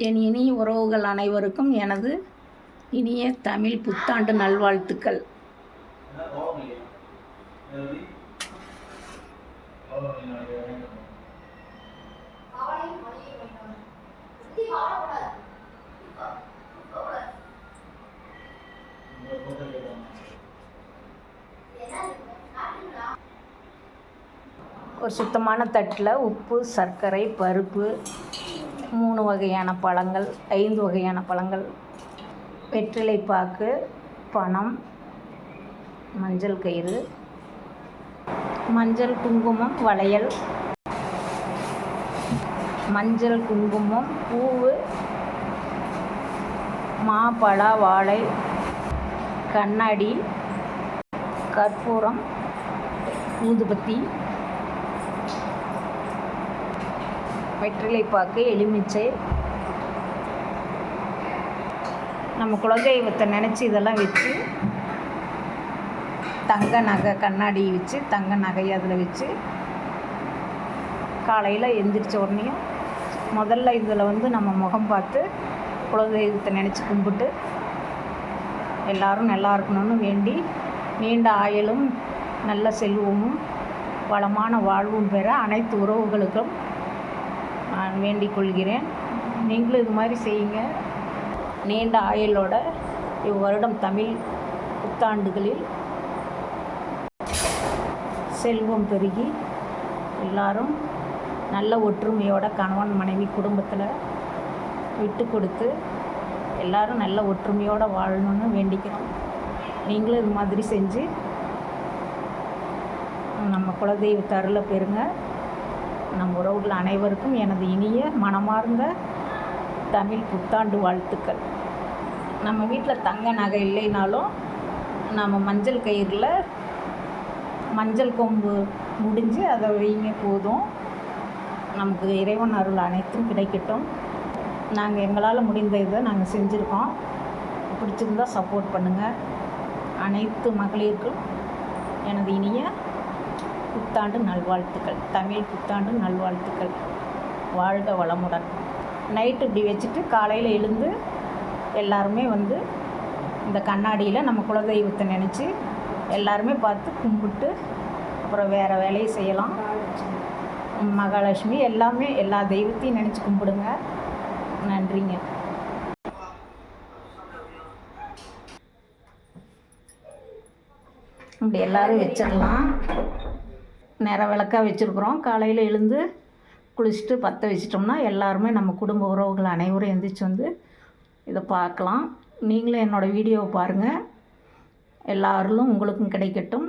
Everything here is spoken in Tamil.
என் இனிய உறவுகள் அனைவருக்கும் எனது இனிய தமிழ் புத்தாண்டு நல்வாழ்த்துக்கள். ஒரு சுத்தமான தட்டில் உப்பு, சர்க்கரை, பருப்பு, 3 வகையான பழங்கள், 5 வகையான பழங்கள், வெற்றிலை பாக்கு, பணம், மஞ்சள் கயிறு, மஞ்சள் குங்குமம், வளையல், மஞ்சள் குங்குமம், பூவு, மா, பலா, வாழை, கண்ணாடி, கற்பூரம், ஊதுபத்தி, வெற்றிலைப்பாக்கு, எலுமிச்சை. நம்ம குலதெய்வத்தை நினச்சி இதெல்லாம் வச்சு தங்க நகை, கண்ணாடி வச்சு தங்க நகை அதில் வச்சு காலையில் எந்திரிச்ச உடனேயும் முதல்ல இதில் நம்ம முகம் பார்த்து குலதெய்வத்தை நினச்சி கும்பிட்டு எல்லோரும் நல்லா இருக்கணும்னு வேண்டி நீண்ட ஆயுளும் நல்ல செல்வமும் வளமான வாழ்வும் பெற அனைத்து உறவுகளுக்கும் நான் வேண்டிக் கொள்கிறேன். நீங்களும் இது மாதிரி செய்யுங்க. நீண்ட ஆயுளோட இவ்வருடம் தமிழ் புத்தாண்டுகளில் செல்வம் பெருகி எல்லாரும் நல்ல ஒற்றுமையோட கணவன் மனைவி குடும்பத்தில் விட்டு கொடுத்து எல்லாரும் நல்ல ஒற்றுமையோடு வாழணும்னு வேண்டிக்கிறோம். நீங்களும் இது மாதிரி செஞ்சு நம்ம குலதெய்வத்தை அருளை பெறுங்க. நம் உறவுகள் அனைவருக்கும் எனது இனிய மனமார்ந்த தமிழ் புத்தாண்டு வாழ்த்துக்கள். நம்ம வீட்டில் தங்க நகை இல்லைனாலும் நம்ம மஞ்சள் கயிறில் மஞ்சள் கொம்பு முடிஞ்சு அதை வைங்க போதும். நமக்கு இறைவன் அருள் அனைத்தும் கிடைக்கட்டும். நாங்கள் எங்களால் முடிந்த இதை நாங்கள் செஞ்சுருக்கோம். பிடிச்சிருந்தால் சப்போர்ட் பண்ணுங்கள். அனைத்து மகளிருக்கும் எனது இனிய புத்தாண்டு நல்வாழ்த்துக்கள். தமிழ் புத்தாண்டு நல்வாழ்த்துக்கள். வாழ்க வளமுடன். நைட்டு இப்படி வச்சுட்டு காலையில் எழுந்து எல்லாருமே இந்த கண்ணாடியில் நம்ம குலதெய்வத்தை நினச்சி எல்லாருமே பார்த்து கும்பிட்டு அப்புறம் வேறு வேலையை செய்யலாம். மகாலட்சுமி எல்லாமே எல்லா தெய்வத்தையும் நினச்சி கும்பிடுங்க. நன்றிங்க. இப்படி எல்லோரும் வச்சிடலாம். நேர விளக்காக வச்சுருக்குறோம். காலையில் எழுந்து குளிச்சுட்டு பற்ற வச்சிட்டோம்னா எல்லாருமே நம்ம குடும்ப உறவுகள் அனைவரும் எழுந்திரிச்சு இதை பார்க்கலாம். நீங்களும் என்னோடய வீடியோவை பாருங்கள். எல்லா அருளும் உங்களுக்கும் கிடைக்கட்டும்.